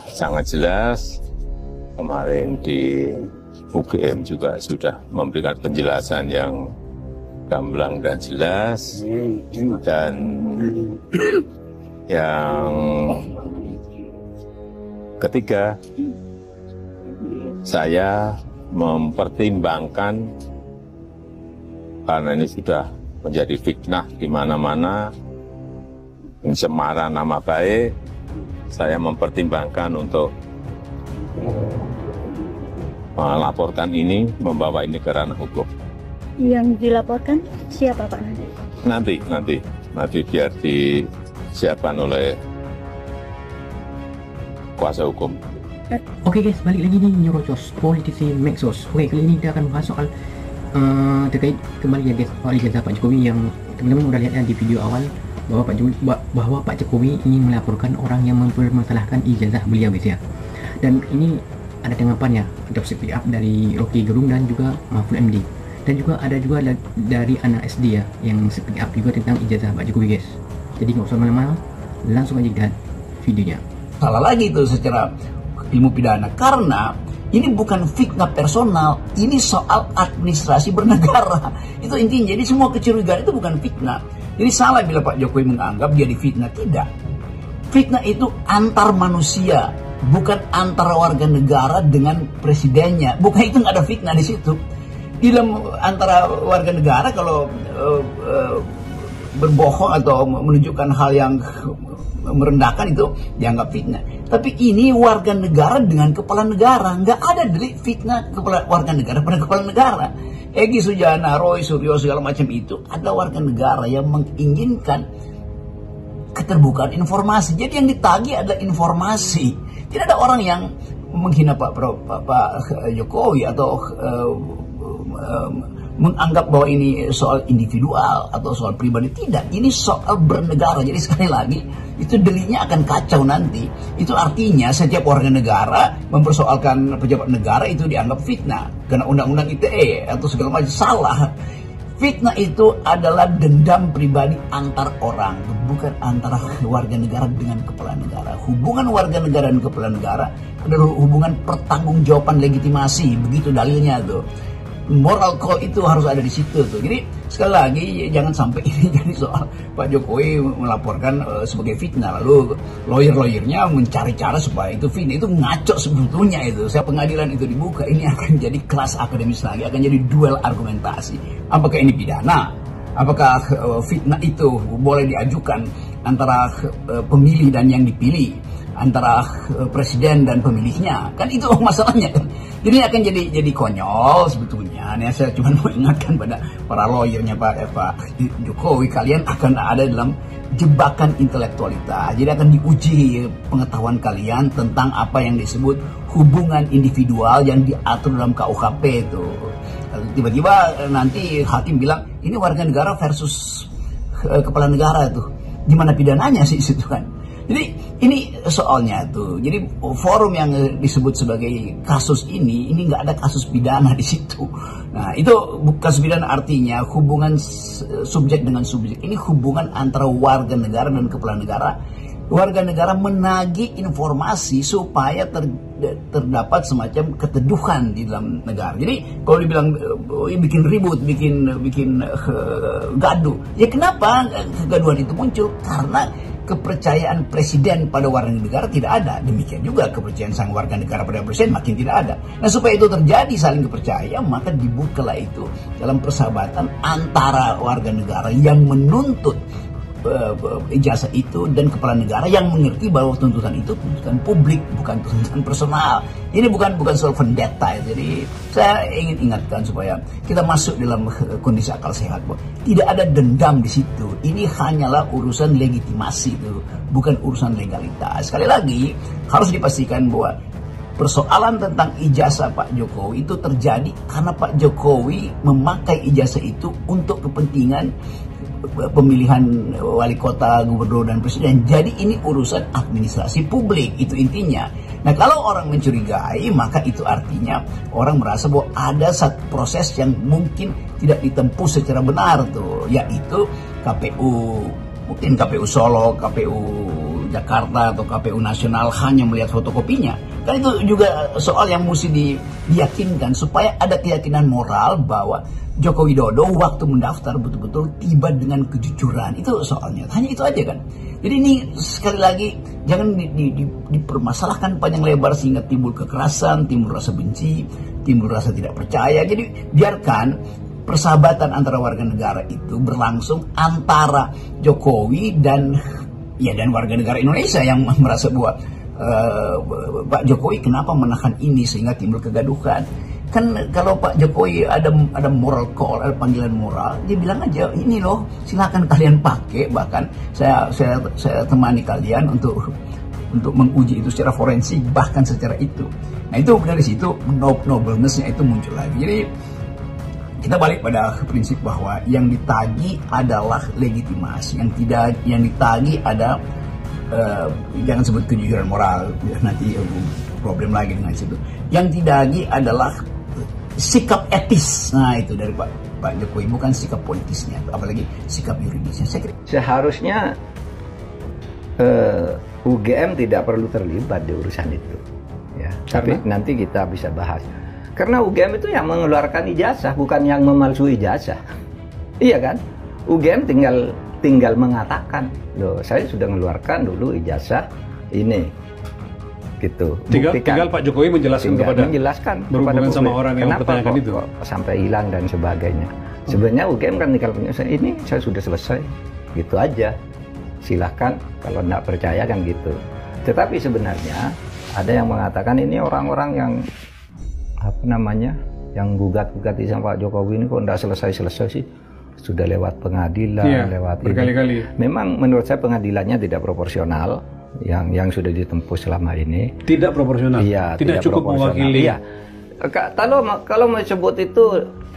sangat jelas. Kemarin di UGM juga sudah memberikan penjelasan yang gamblang dan jelas, dan yang ketiga, saya mempertimbangkan karena ini sudah menjadi fitnah di mana-mana, pencemaran nama baik, saya mempertimbangkan untuk melaporkan ini, membawa ini ke ranah hukum. Yang dilaporkan siapa Pak nanti? Nanti biar disiapkan oleh kuasa hukum. Oke guys, balik lagi nih Nyerocos Politisi Mexos. Oke, kali ini kita akan membahas soal terkait kembali ya guys, soal ijazah Pak Jokowi yang teman-teman udah lihat ya di video awal bahwa Pak Jokowi ingin melaporkan orang yang mempermasalahkan ijazah beliau guys ya. Dan ini ada tanggapan ya, ada speak up dari Rocky Gerung dan juga Mahfud MD. Dan juga ada juga dari anak SD ya yang speak up juga tentang ijazah Pak Jokowi guys. Jadi nggak usah malam-malam, langsung aja lihat videonya. Salah lagi itu secara ilmu pidana, karena ini bukan fitnah personal, ini soal administrasi bernegara. Itu intinya. Jadi semua kecurigaan itu bukan fitnah. Jadi salah bila Pak Jokowi menganggap dia difitnah. Tidak. Fitnah itu antar manusia, bukan antara warga negara dengan presidennya. Bukan, itu nggak ada fitnah di situ. Di dalam antara warga negara kalau berbohong atau menunjukkan hal yang merendahkan itu dianggap fitnah. Tapi ini warga negara dengan kepala negara, nggak ada delik fitnah kepala warga negara pada kepala negara. Egy Sujana, Roy Suryo segala macam itu ada warga negara yang menginginkan keterbukaan informasi. Jadi yang ditagih adalah informasi. Tidak ada orang yang menghina Pak Jokowi atau menganggap bahwa ini soal individual atau soal pribadi. Tidak, ini soal bernegara. Jadi sekali lagi itu deliknya akan kacau nanti. Itu artinya setiap warga negara mempersoalkan pejabat negara itu dianggap fitnah karena undang-undang ITE atau segala macam. Salah. Fitnah itu adalah dendam pribadi antar orang, bukan antara warga negara dengan kepala negara. Hubungan warga negara dan kepala negara adalah hubungan pertanggungjawaban legitimasi. Begitu dalilnya tuh. Moral call itu harus ada di situ tuh. Jadi sekali lagi jangan sampai ini jadi soal Pak Jokowi melaporkan sebagai fitnah, lalu lawyer-lawyernya mencari cara supaya itu fitnah. Itu ngaco sebetulnya itu. Saya pengadilan itu dibuka, ini akan jadi kelas akademis lagi, akan jadi duel argumentasi. Apakah ini pidana? Apakah fitnah itu boleh diajukan antara pemilih dan yang dipilih, antara presiden dan pemilihnya? Kan itu masalahnya kan. Jadi akan jadi konyol sebetulnya. Nah, saya cuma mau ingatkan pada para lawyernya Pak Jokowi, kalian akan ada dalam jebakan intelektualitas. Jadi akan diuji pengetahuan kalian tentang apa yang disebut hubungan individual yang diatur dalam KUHP itu. Tiba-tiba nanti hakim bilang ini warga negara versus kepala negara itu. Di mana pidananya sih situ kan? Jadi ini soalnya tuh. Jadi forum yang disebut sebagai kasus ini nggak ada kasus pidana di situ. Nah itu kasus pidana artinya hubungan subjek dengan subjek. Ini hubungan antara warga negara dan kepala negara. Warga negara menagih informasi supaya terdapat semacam keteduhan di dalam negara. Jadi kalau dibilang bikin ribut, bikin gaduh, ya kenapa kegaduhan itu muncul? Karena kepercayaan presiden pada warga negara tidak ada. Demikian juga kepercayaan sang warga negara pada presiden makin tidak ada. Nah supaya itu terjadi saling kepercayaan, maka dibukalah itu dalam persahabatan antara warga negara yang menuntut ijazah itu dan kepala negara yang mengerti bahwa tuntutan itu tuntutan publik, bukan tuntutan personal. Ini bukan soal vendetta. Jadi saya ingin ingatkan supaya kita masuk dalam kondisi akal sehat. Tidak ada dendam di situ. Ini hanyalah urusan legitimasi itu, bukan urusan legalitas. Sekali lagi harus dipastikan bahwa persoalan tentang ijazah Pak Jokowi itu terjadi karena Pak Jokowi memakai ijazah itu untuk kepentingan pemilihan wali kota, gubernur, dan presiden. Jadi ini urusan administrasi publik, itu intinya. Nah kalau orang mencurigai, maka itu artinya orang merasa bahwa ada satu proses yang mungkin tidak ditempuh secara benar tuh, yaitu KPU, mungkin KPU Solo, KPU Jakarta atau KPU Nasional hanya melihat fotokopinya. Kan itu juga soal yang mesti diyakinkan supaya ada keyakinan moral bahwa Joko Widodo waktu mendaftar betul-betul tiba dengan kejujuran. Itu soalnya, hanya itu aja kan. Jadi ini sekali lagi jangan dipermasalahkan panjang lebar sehingga timbul kekerasan, timbul rasa benci, timbul rasa tidak percaya. Jadi biarkan persahabatan antara warga negara itu berlangsung antara Jokowi dan warga negara Indonesia yang merasa bahwa Pak Jokowi kenapa menahan ini sehingga timbul kegaduhan. Kan kalau Pak Jokowi ada moral call, ada panggilan moral, dia bilang aja ini loh, silakan kalian pakai, bahkan saya temani kalian untuk menguji itu secara forensik, bahkan secara itu. Nah itu dari situ nobleness-nya itu muncul lagi. Jadi kita balik pada prinsip bahwa yang ditagi adalah legitimasi, yang ditagi ada jangan sebut kejujuran moral, nanti problem lagi dengan situ. Yang ditagi adalah sikap etis. Nah itu dari Pak Jokowi, bukan sikap politisnya, apalagi sikap yuridisnya. Saya kira seharusnya UGM tidak perlu terlibat di urusan itu, ya. Tapi nanti kita bisa bahas. Karena UGM itu yang mengeluarkan ijazah, bukan yang memalsui ijazah. Iya kan? UGM tinggal mengatakan, loh saya sudah mengeluarkan dulu ijazah ini, gitu. Tinggal Pak Jokowi menjelaskan berhubungan sama orang yang mempertanyakan itu sampai hilang dan sebagainya. Sebenarnya UGM kan tinggal punya, ini saya sudah selesai, gitu aja. Silahkan kalau tidak percaya kan gitu. Tetapi sebenarnya ada yang mengatakan ini orang-orang yang yang gugat-gugat sama Pak Jokowi ini kok tidak selesai-selesai sih, sudah lewat pengadilan, lewat berkali-kali. Memang menurut saya pengadilannya tidak proporsional yang sudah ditempuh selama ini. Tidak proporsional. Iya, tidak cukup mewakili. Iya. Kalau mau sebut itu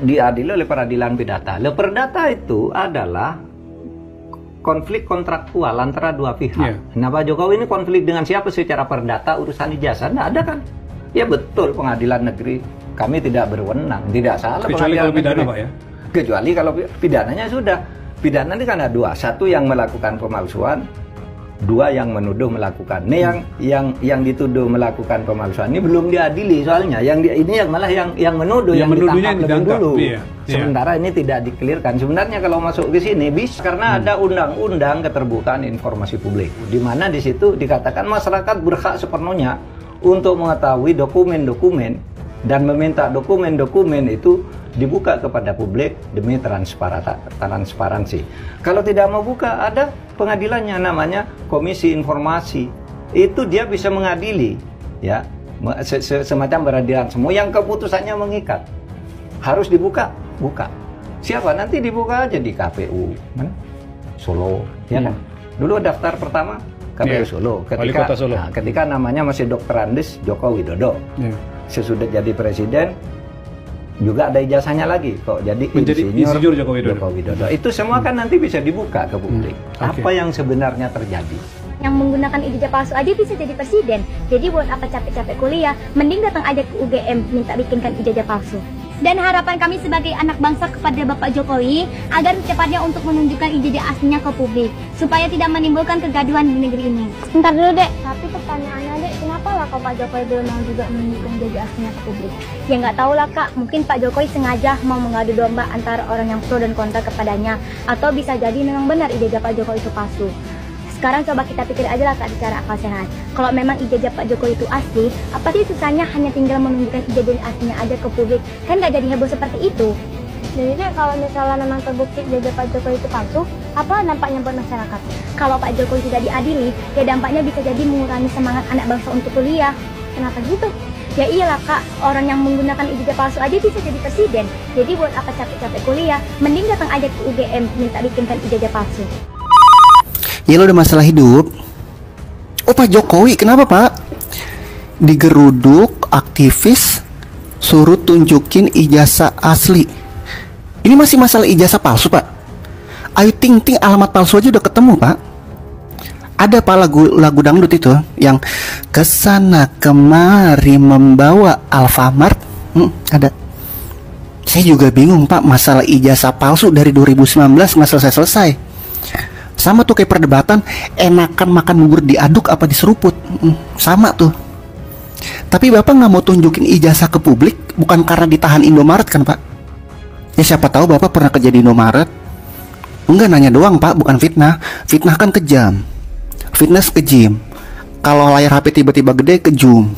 diadili oleh peradilan perdata. Perdata itu adalah konflik kontraktual antara dua pihak. Nah Pak Jokowi ini konflik dengan siapa secara perdata urusan ijazah? Nggak ada kan? Ya betul, pengadilan negeri kami tidak berwenang, tidak salah. Kecuali kalau pidana Pak ya? Kecuali kalau pidananya sudah. Pidana ini kan ada dua, satu yang melakukan pemalsuan, dua yang menuduh melakukan. Ini yang dituduh melakukan pemalsuan ini belum diadili soalnya. Ini malah yang menuduh, yang ditangkap lebih dulu. Sementara ini tidak dikelirkan. Sebenarnya kalau masuk ke sini bisa karena ada undang-undang keterbukaan informasi publik, di mana di situ dikatakan masyarakat berhak sepenuhnya untuk mengetahui dokumen-dokumen dan meminta dokumen-dokumen itu dibuka kepada publik demi transparansi. Kalau tidak mau buka, ada pengadilannya namanya Komisi Informasi. Itu dia bisa mengadili, ya, semacam peradilan semua yang keputusannya mengikat. Harus dibuka, buka. Siapa? Nanti dibuka aja di KPU Solo, ya kan? Dulu daftar pertama KPU Solo. Ketika namanya masih Dr. Andes Joko Widodo. Sesudah jadi presiden juga ada ijazahnya lagi kok jadi insinyur Joko Widodo. Itu semua kan nanti bisa dibuka ke publik. Apa yang sebenarnya terjadi? Yang menggunakan ijazah palsu aja bisa jadi presiden. Jadi buat apa capek-capek kuliah, mending datang aja ke UGM minta bikinkan ijazah palsu. Dan harapan kami sebagai anak bangsa kepada Bapak Jokowi agar secepatnya untuk menunjukkan ijazah aslinya ke publik supaya tidak menimbulkan kegaduhan di negeri ini. Sebentar dulu Dek, tapi pertanyaannya Dek, kenapa lah kalau Pak Jokowi belum mau juga menunjukkan ijazah aslinya ke publik? Ya nggak tahu lah Kak, mungkin Pak Jokowi sengaja mau mengadu domba antara orang yang pro dan kontra kepadanya, atau bisa jadi memang benar ijazah Pak Jokowi itu palsu. Sekarang coba kita pikir aja lah Kak secara akal sehat. Kalau memang ijazah Pak Jokowi itu asli, apa sih susahnya hanya tinggal menunjukkan ijazah aslinya aja ke publik? Kan nggak jadi heboh seperti itu. Jadi kalau misalnya memang terbukti ijazah Pak Jokowi itu palsu, apa dampaknya buat masyarakat? Kalau Pak Jokowi tidak diadili, ya dampaknya bisa jadi mengurangi semangat anak bangsa untuk kuliah. Kenapa gitu? Ya iyalah Kak, orang yang menggunakan ijazah palsu aja bisa jadi presiden. Jadi buat apa capek-capek kuliah, mending datang aja ke UGM minta bikinkan ijazah palsu. Ya lo udah masalah hidup. Oh Pak Jokowi kenapa Pak? Digeruduk aktivis suruh tunjukin ijazah asli. Ini masih masalah ijazah palsu Pak. Ayu Ting Ting alamat palsu aja udah ketemu Pak. Ada Pak lagu dangdut itu yang kesana kemari membawa Alfamart. Ada. Saya juga bingung Pak, masalah ijazah palsu dari 2019 nggak selesai-selesai. Sama tuh kayak perdebatan, enakan makan bubur diaduk apa diseruput. Sama tuh. Tapi Bapak nggak mau tunjukin ijazah ke publik bukan karena ditahan Indomaret kan Pak? Ya siapa tahu Bapak pernah kerja di Indomaret. Enggak, nanya doang Pak, bukan fitnah. Fitnah kan kejam, fitness ke gym. Kalau layar HP tiba-tiba gede ke zoom.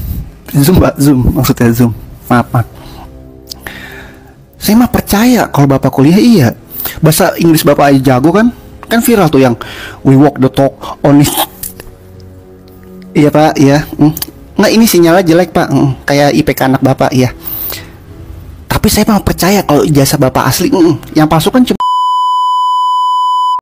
Zoom Pak, zoom, maksudnya zoom. Maaf. Saya mah percaya kalau Bapak kuliah iya. Bahasa Inggris Bapak aja jago kan? Kan viral tuh yang we walk the talk on it. Iya Pak, iya. Nggak, ini sinyalnya jelek Pak. Kayak IPK anak Bapak, iya. Tapi saya mah percaya kalau ijazah Bapak asli. Yang palsu kan cuma